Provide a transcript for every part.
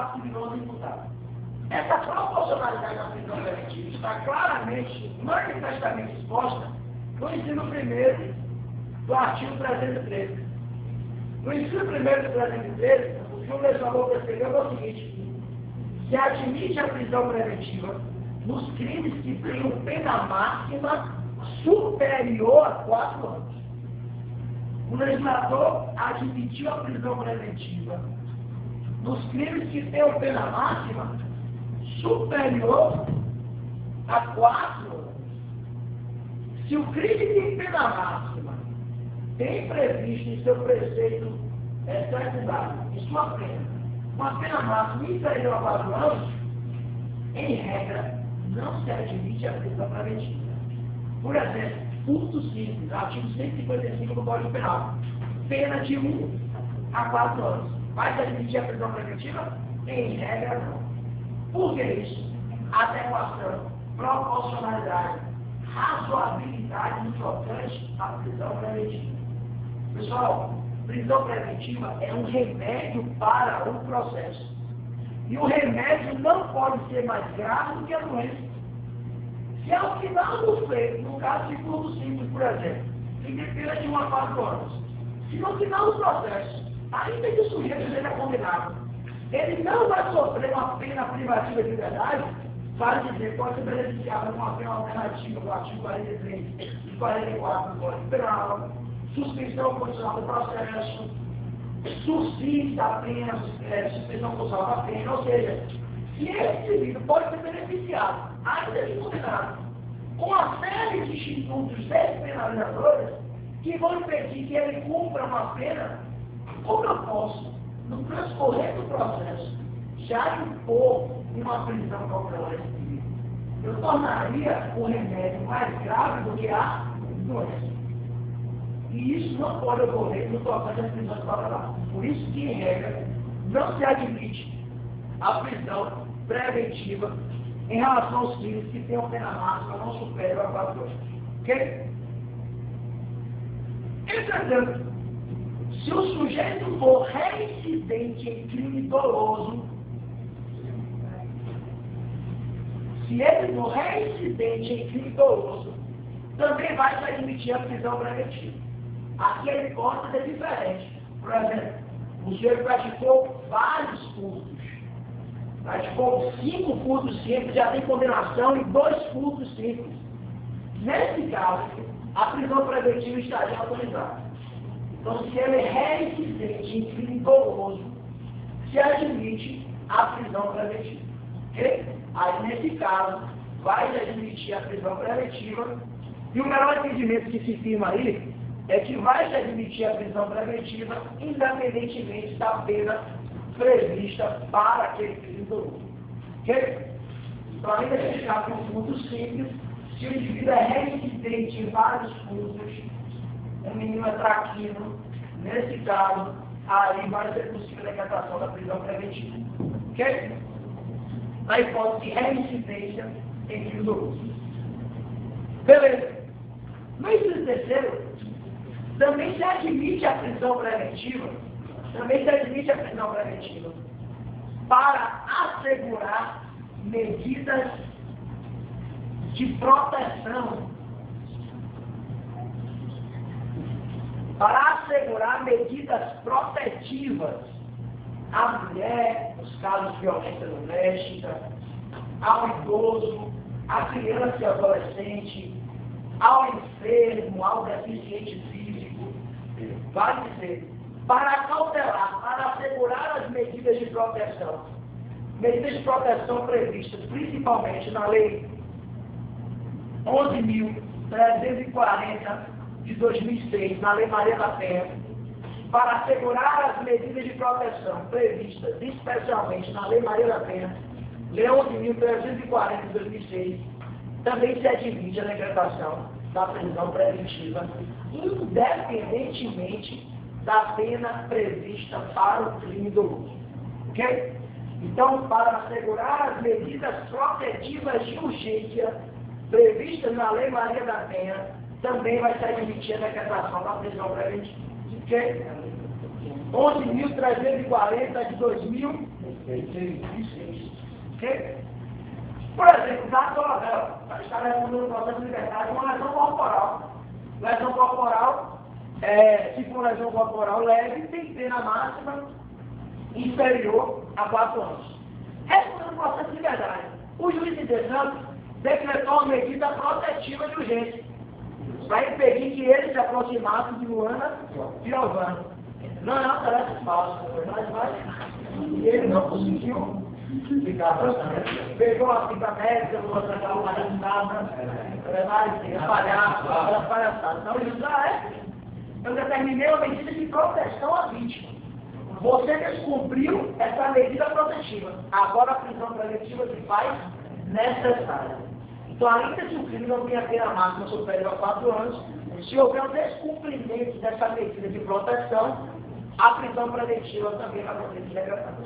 fato criminoso imputado. Essa proporcionalidade da prisão preventiva está claramente, manifestamente exposta no inciso 1º do artigo 313. No inciso 1º do 313, o que o legislador prescreveu é o seguinte: se admite a prisão preventiva nos crimes que tenham pena máxima superior a 4 anos. O legislador admitiu a prisão preventiva nos crimes que tenham pena máxima superior a 4 anos. Se o crime tem pena máxima tem previsto em seu preceito secundário, em sua pena, uma pena máxima inferior a 4 anos, em regra, não se admite a prisão preventiva. Por exemplo, furto simples, artigo 155 do Código Penal, pena de 1 a 4 anos. Vai se admitir a prisão preventiva? Em regra, não. Por que isso? Adequação, proporcionalidade, razoabilidade no tocante à prisão preventiva. Pessoal, prisão preventiva é um remédio para o processo. E o remédio não pode ser mais grave do que a doença. Se ao final do feito, no caso de furto simples, por exemplo, tem pena de 1 a 4 anos, se no final do processo, ainda que o sujeito seja condenado, ele não vai sofrer uma pena privativa de liberdade, vale dizer, pode ser beneficiado com uma pena alternativa do artigo 43 e 44 do Código Penal, suspensão condicional do processo, subsídio da pena, suspensão condicional da pena, ou seja, se esse indivíduo pode ser beneficiado, ainda que condenado, com uma série de institutos despenalizadores que vão impedir que ele cumpra uma pena, como eu posso, no transcorrer do processo, já impor uma prisão cautelar esse indivíduo? Eu tornaria o remédio mais grave do que a doença. E isso não pode ocorrer no tocante às prisões cautelares. Por isso que, em regra, não se admite a prisão preventiva em relação aos crimes que tenham pena máxima não superior a 4 anos. Ok? Entretanto, se o sujeito for reincidente em crime doloso, se ele for reincidente em crime doloso, também vai se admitir a prisão preventiva. Aqui a hipótese é diferente. Por exemplo, o sujeito praticou vários furtos. Praticou 5 furtos simples, já tem condenação em 2 furtos simples. Nesse caso, a prisão preventiva estaria autorizada. Então, se ele é reincidente em crime doloso, se admite a prisão preventiva. Okay? Aí, nesse caso, vai se admitir a prisão preventiva. E o melhor entendimento que se firma aí é que vai se admitir a prisão preventiva independentemente da pena prevista para aquele crime doloso. Ok? Então, ainda que ficar com um furto simples, se o indivíduo é reincidente em vários furtos, o menino é traquino, nesse caso, aí vai ser possível a decretação da prisão preventiva. Ok? Na hipótese de reincidência em crime doloso. Beleza. No inciso terceiro, também se admite a prisão preventiva, para assegurar medidas de proteção, protetivas à mulher, nos casos de violência doméstica, ao idoso, à criança e adolescente, ao enfermo, ao deficiente físico, vale dizer, para cautelar, para assegurar as medidas de proteção. Medidas de proteção previstas principalmente na Lei 11.340 de 2006, na Lei Maria da Penha, para assegurar as medidas de proteção previstas especialmente na Lei Maria da Penha, Lei 11.340 de 2006, também se admite a decretação da prisão preventiva, independentemente da pena prevista para o crime doloso. Ok? Então, para assegurar as medidas protetivas de urgência previstas na Lei Maria da Penha, também vai se admitir a decretação da prisão preventiva. Ok? 11.340 de 2006. Ok? Por exemplo, da coronel, está respondendo o processo de liberdade uma lesão corporal. Lesão corporal, se for lesão corporal leve, tem pena máxima inferior a 4 anos. Respondendo o processo de liberdade, o juiz de exame decretou uma medida protetiva de urgência para impedir que ele se aproximasse de Luana Giovanni. Não é uma tarefa fácil, na verdade, mas ele não conseguiu ficar bastante. Pegou a fita médica, não tratar uma palhaçada, espalhar, palhaçada. Então ele disse, eu determinei uma medida de proteção à vítima. Você descumpriu essa medida protetiva. Agora a prisão preventiva se faz necessária. Então, ainda que o crime não tenha pena máxima superior a 4 anos, se houver um descumprimento dessa medida de proteção, a prisão preventiva também vai poder ser decretada.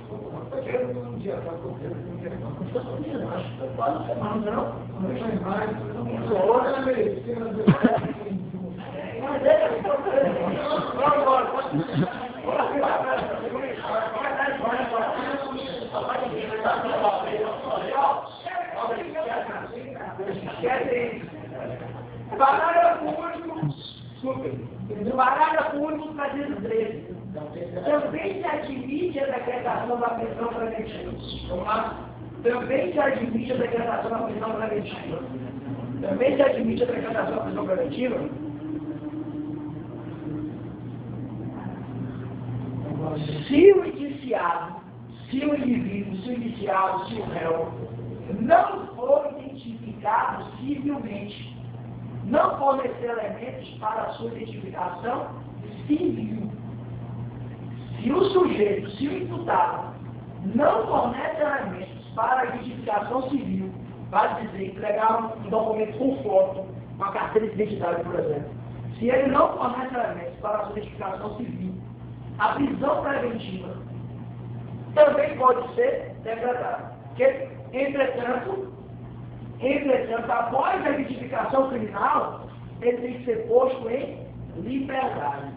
Parágrafo único do 313. Também se admite a decretação da prisão preventiva. Também se admite a decretação da prisão preventiva. Também se admite a decretação da prisão preventiva. Se o indiciado, se o indivíduo, se o indiciado, se o réu não for identificado civilmente, não fornecer elementos para a sua identificação civil. Se o sujeito, se o imputado, não fornece elementos para a identificação civil, vai dizer, entregar um documento com foto, uma carteira de identidade, por exemplo. Se ele não fornece elementos para a sua identificação civil, a prisão preventiva também pode ser decretada. Porque, entretanto, após a identificação criminal, ele tem que ser posto em liberdade.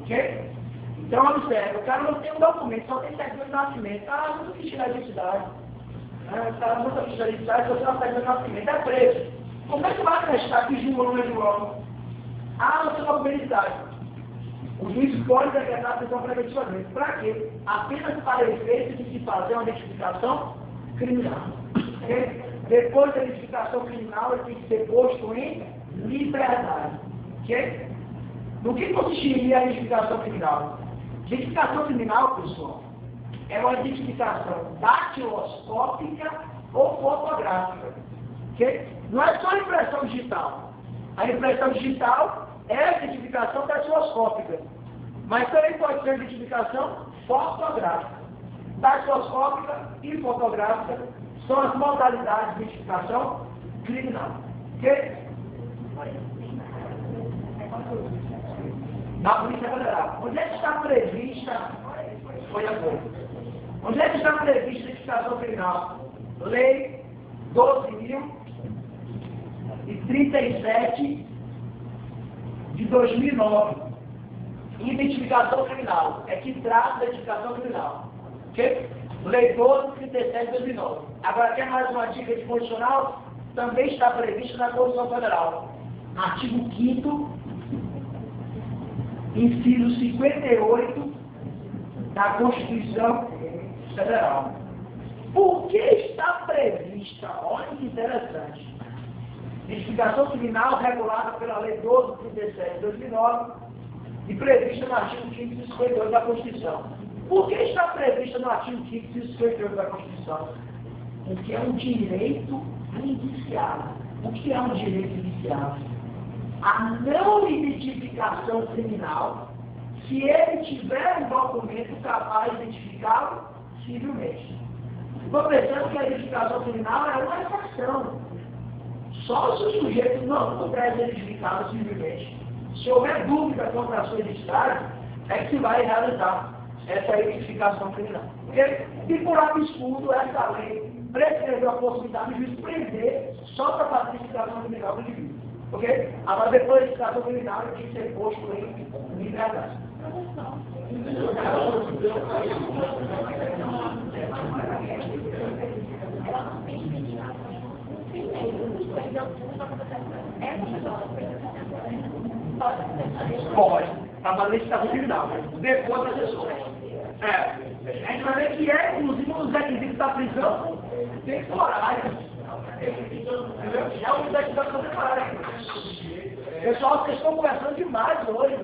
Ok? Então, observe, o cara não tem um documento, só tem certidão de nascimento. Não tem ficha de identidade. O cara não tem ficha de identidade, só tem uma certidão de nascimento. É preso. Como é que vai atestar que João é João? Não tem documento de idade. O juiz pode decretar a prisão preventivamente. Para quê? Apenas para efeito de se fazer uma identificação criminal. Okay? Depois da identificação criminal, ele tem que ser posto em liberdade. Okay? No que consistiria a identificação criminal? Identificação criminal, pessoal, é uma identificação datiloscópica ou fotográfica. Okay? Não é só impressão digital. A impressão digital é a identificação datiloscópica, mas também pode ser identificação fotográfica. Datiloscópica e fotográfica são as modalidades de identificação criminal. Ok? Na Polícia Federal. Onde é que está prevista? Foi a pouco. Onde é que está prevista a identificação criminal? Lei 12.037 de 2009. Identificação criminal. É que trata da identificação criminal. Ok? Lei 12.037 de 2009. Agora, quer mais uma dica de constitucional? Também está prevista na Constituição Federal. Artigo 5º, inciso 58 da Constituição Federal. Por que está prevista? Olha que interessante. Identificação criminal regulada pela Lei 12.037 de 2009 e prevista no artigo 5º e 58 da Constituição. Por que está prevista no artigo 5º e 58 da Constituição? Porque é um direito indiciável. O que é um direito indiciável? A não identificação criminal, se ele tiver um documento capaz de identificá-lo civilmente. Estou pensando que a identificação criminal é uma exceção. Só se o sujeito não puder ser identificado civilmente. Se houver dúvida contra a sua identidade, é que se vai realizar essa identificação criminal. E por absurdo, essa lei prescreveu a possibilidade de juiz prender só para fazer a identificação criminal do indivíduo. Ok? Agora, depois da identificação criminal, ele tem que ser posto em liberdade. Pode. Está fazendo licitação criminal. Depois das sessões. A gente vai ver que inclusive, um dos requisitos da prisão tem que ser horário. Entendeu? É um dos requisitos da horário. Pessoal, vocês estão conversando demais hoje.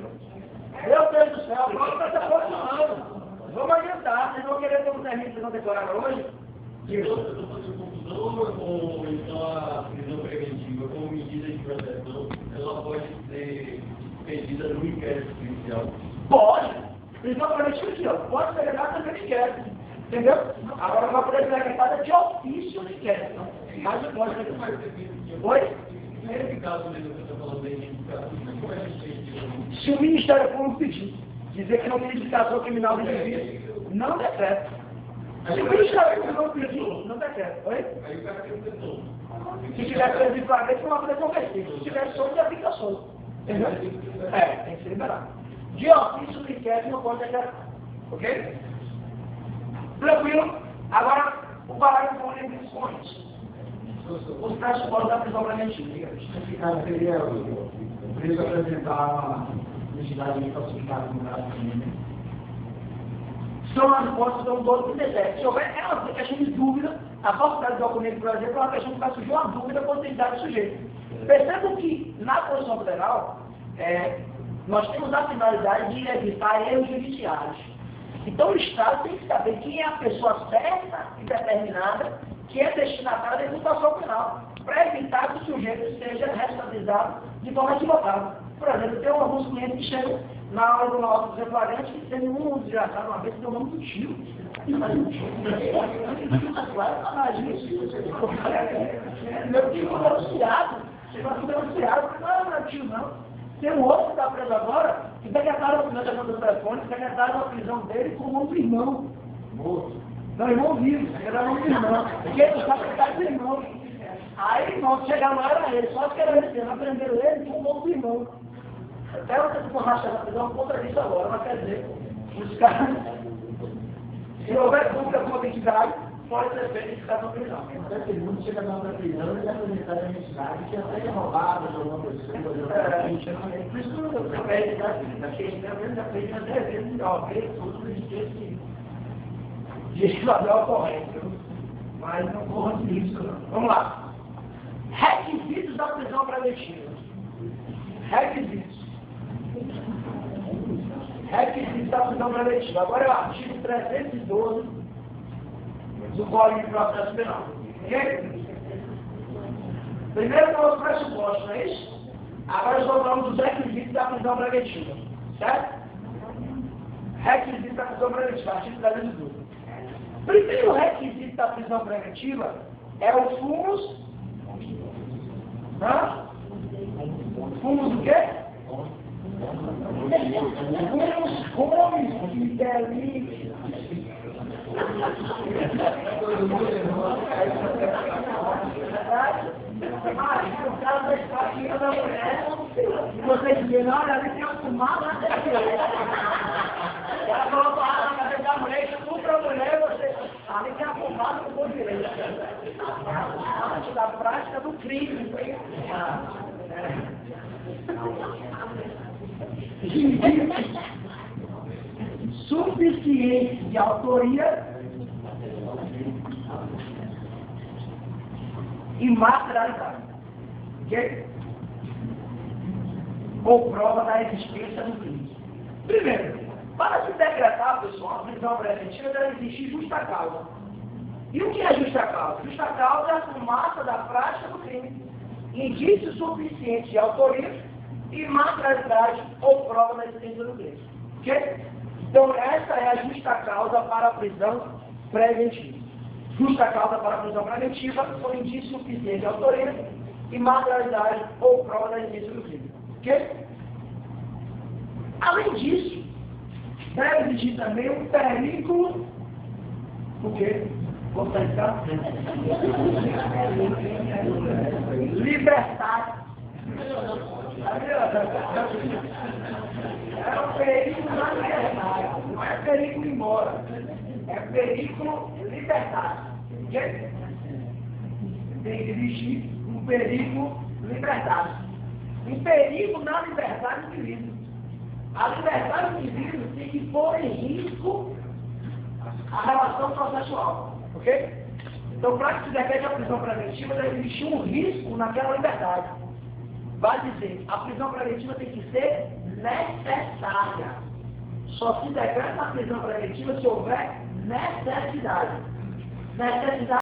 Meu Deus do céu, agora está se aproximando. Vamos adiantar. Vocês vão querer ter um termino que não decoraram hoje? Ou então a prisão preventiva como medida de proteção, ela pode ser pedida no inquérito policial? Pode. Prisão preventiva aqui, ó. Pode ser levada no inquérito. Entendeu? Agora vai poder ser levada de ofício no inquérito. Mas não pode ser. Oi? Nesse caso mesmo que eu estou falando da identificação, como é que se o Ministério Público pedir, dizer que não tem identificação criminal do indivíduo, não decreta. Se o Ministério Público não pedir, não decreta. Oi? Aí o cara tem um setor. Se tiver preso em flagrante, não vai poder converter. Se tiver solto, já fica solto. Entendeu? Tem que ser liberado. De ofício do inquérito não pode decretar. Ok? Tranquilo? Agora, o parágrafo único de discões. Os pressupostos da prisão preventiva. Nesse caso, seria o preso apresentar uma identidade falsificada no caso do crime. São as hipóteses do 1237. Se houver uma questão de dúvida, a falsidade do documento, por exemplo, é uma questão que vai surgir uma dúvida quanto à identidade do sujeito. Percebam que, na Constituição Federal, nós temos a finalidade de evitar erros judiciários. Então, o Estado tem que saber quem é a pessoa certa e determinada que é destinatária da execução penal, para evitar que o sujeito seja responsabilizado de forma equivocada. Por exemplo, tem alguns clientes que chegam na hora do nosso flagrante e tem um desgraçado uma vez que deu o nome do tio. Mas o tio, meu tio foi denunciado. Chegou a ser denunciado, não é tio não. Tem um outro que está preso agora, que decretaram o telefone do telefone, decretaram a prisão dele com um irmão. Não, irmão vivo, era um irmão. Porque ele sabe que está com irmão. Aí, irmão, chegar lá era ele, só que era ele, não aprenderam ele com um outro irmão. Até eu tenho que rachar na prisão contra isso agora, mas quer dizer, os caras, se houver dúvida com a identidade, pode ser feita identificação criminal. Até que ele não chega na outra prisão e apresentar a identidade, que até é roubado de alguma pessoa. Por isso que eu também, já fez até vezes, tudo de fazer a ocorrência, mas não corra de risco, não. Vamos lá. Requisitos da prisão preventiva. Requisitos da prisão preventiva. Agora é o artigo 312 do Código de Processo Penal. Ok? Primeiro nós pressupostos, não é isso? Agora nós falamos dos requisitos da prisão preventiva. Certo? Requisitos da prisão preventiva, artigo 312. Primeiro requisito da prisão preventiva é o fumus. Fumus o quê? Fumus de delícia. O cara da espadinha da mulher, você dizia, não, ela tem que fumar lá dentro. Ela falou para a cabeça da mulher, estupra a mulher, você ali tem a fumada do bom direito. A parte da prática do crime. Suficiente de autoria e materialidade. Ok? Ou prova da existência do crime. Primeiro, para se decretar, pessoal, a prisão preventiva deve existir justa causa. E o que é justa causa? Justa causa é a fumaça da prática do crime, indício suficiente de autoria e materialidade ou prova da existência do crime. Ok? Então, essa é a justa causa para a prisão preventiva. Justa causa para a prisão preventiva foi indício suficiente de autoria e materialidade ou prova da existência do crime. Ok? Além disso, deve existir também um perigo. O quê? Vou tentar. Libertário. É um perigo na liberdade, não é perigo embora. É perigo libertário. Ok? Tem que existir um perigo libertário. Um perigo na liberdade do indivíduo. A liberdade do indivíduo tem que pôr em risco a relação processual. Ok? Então, para que se decrete a prisão preventiva, deve existir um risco naquela liberdade. Vai dizer, a prisão preventiva tem que ser necessária. Só se decreta a prisão preventiva se houver necessidade. Necessidade